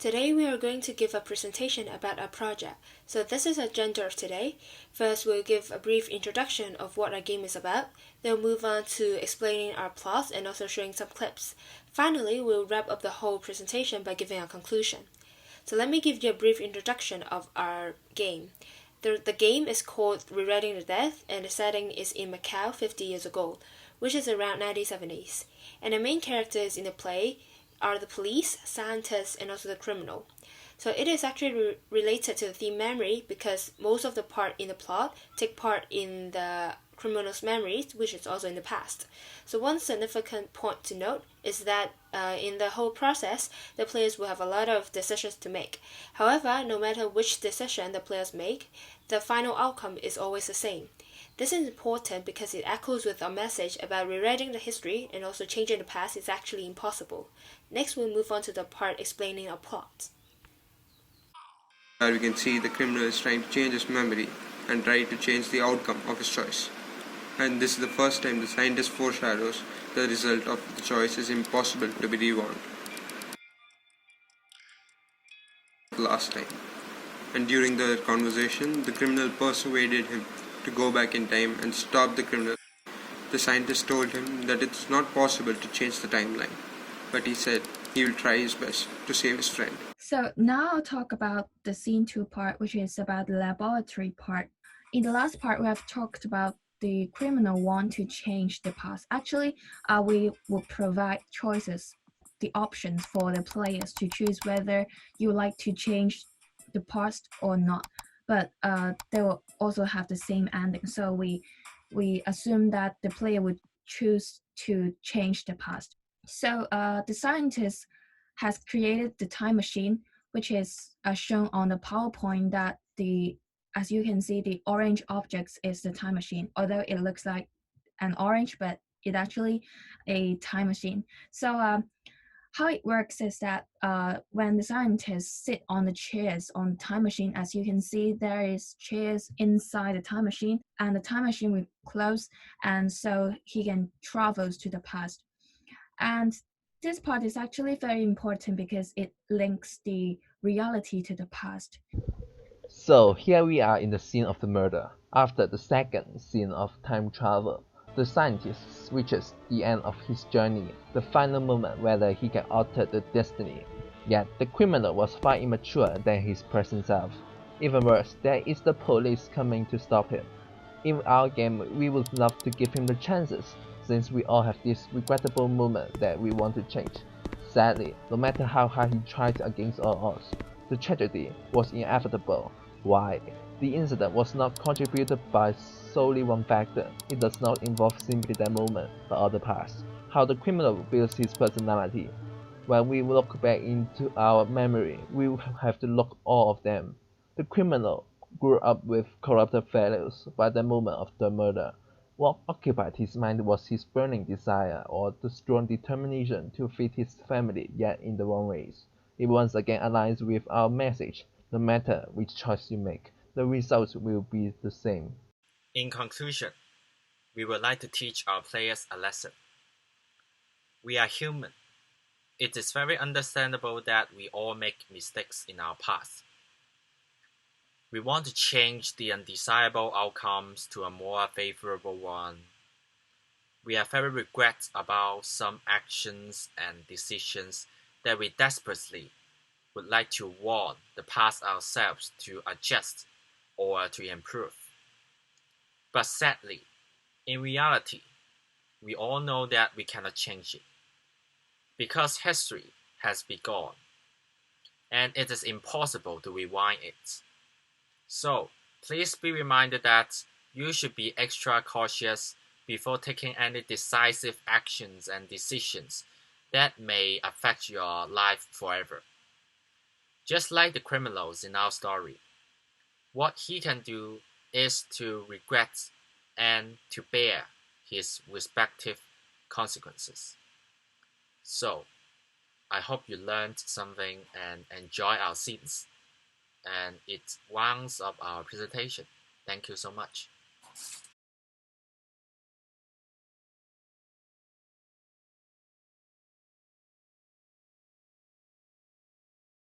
Today we are going to give a presentation about our project. So this is the agenda of today. First we'll give a brief introduction of what our game is about, then move on to explaining our plot and also showing some clips. Finally, we'll wrap up the whole presentation by giving a conclusion. So let me give you a brief introduction of our game. The game is called Rewriting the Death, and the setting is in Macau 50 years ago, which is around 1970s. And the main characters in the play are the police, scientists, and also the criminal. So it is actually related to the theme memory because most of the part in the plot take part in the criminal's memories, which is also in the past. So one significant point to note is that in the whole process, the players will have a lot of decisions to make. However, no matter which decision the players make, the final outcome is always the same. This is important because it echoes with our message about rewriting the history and also changing the past is actually impossible. Next, we'll move on to the part explaining our plot. Where we can see the criminal is trying to change his memory and try to change the outcome of his choice. And this is the first time the scientist foreshadows the result of the choice is impossible to be rewound. Last time. And during the conversation, the criminal persuaded him to go back in time and stop the criminal. The scientist told him that it's not possible to change the timeline, but he said he will try his best to save his friend. So now I'll talk about the scene 2 part, which is about the laboratory part. In the last part, we have talked about the criminal want to change the past. Actually, we will provide choices, the options for the players to choose whether you like to change the past or not. But they will also have the same ending. So we assume that the player would choose to change the past. So the scientist has created the time machine, which is shown on the PowerPoint that as you can see, the orange objects is the time machine, although it looks like an orange, but it's actually a time machine. So how it works is that when the scientists sit on the chairs on the time machine, as you can see, there is chairs inside the time machine, and the time machine will close, and so he can travel to the past. And this part is actually very important because it links the reality to the past. So here we are in the scene of the murder. After the second scene of time travel, the scientist reaches the end of his journey, the final moment whether he can alter the destiny. Yet the criminal was far immature than his present self. Even worse, there is the police coming to stop him. In our game, we would love to give him the chances, since we all have this regrettable moment that we want to change. Sadly, no matter how hard he tried against all odds, the tragedy was inevitable. Why? The incident was not contributed by solely one factor. It does not involve simply that moment, but all the past. How the criminal builds his personality. When we look back into our memory, we will have to look all of them. The criminal grew up with corrupted values by the moment of the murder. What occupied his mind was his burning desire or the strong determination to feed his family, yet in the wrong ways. It once again aligns with our message. No matter which choice you make, the results will be the same. In conclusion, we would like to teach our players a lesson. We are human. It is very understandable that we all make mistakes in our past. We want to change the undesirable outcomes to a more favorable one. We are very regret about some actions and decisions that we desperately would like to warn the past ourselves to adjust or to improve. But sadly, in reality, we all know that we cannot change it, because history has begun, and it is impossible to rewind it. So, please be reminded that you should be extra cautious before taking any decisive actions and decisions that may affect your life forever. Just like the criminals in our story, what he can do is to regret and to bear his respective consequences. So, I hope you learned something and enjoy our scenes. And it rounds up our presentation. Thank you so much.